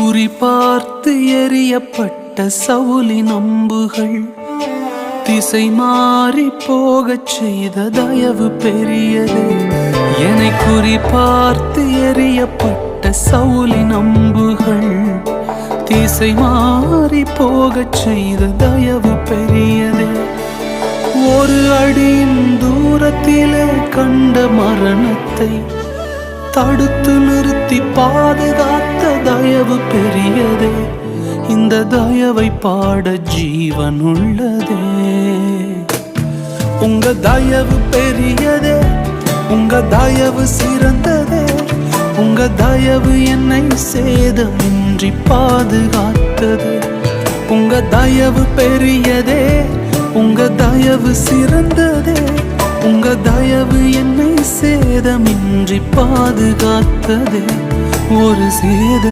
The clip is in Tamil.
குறிபார்த்து எறியப்பட்ட சவுலின் அம்புகள் திசை மாறி போகச் செய்த தயவு பெரியது. என்னை குறிபார்த்து எறியப்பட்ட சவுலின் அம்புகள் திசை மாறி போகச் செய்த தயவு பெரியது. ஒரு அடியின் தூரத்திலே கண்ட மரணத்தை தடுத்து நிறுத்தி பாதுகாத்த தயவு பெரியதே. இந்த தயவை பாட ஜீவன் உள்ளதே. உங்க தயவு பெரியதே, உங்க தயவு சிறந்ததே. உங்க தயவு என்னை சேதமின்றி பாதுகாத்தது. உங்க தயவு பெரியதே, உங்க தயவு சிறந்ததே. உங்க தயவு என்னை சேதமின்றி பாதுகாத்ததே. ஒரு சேத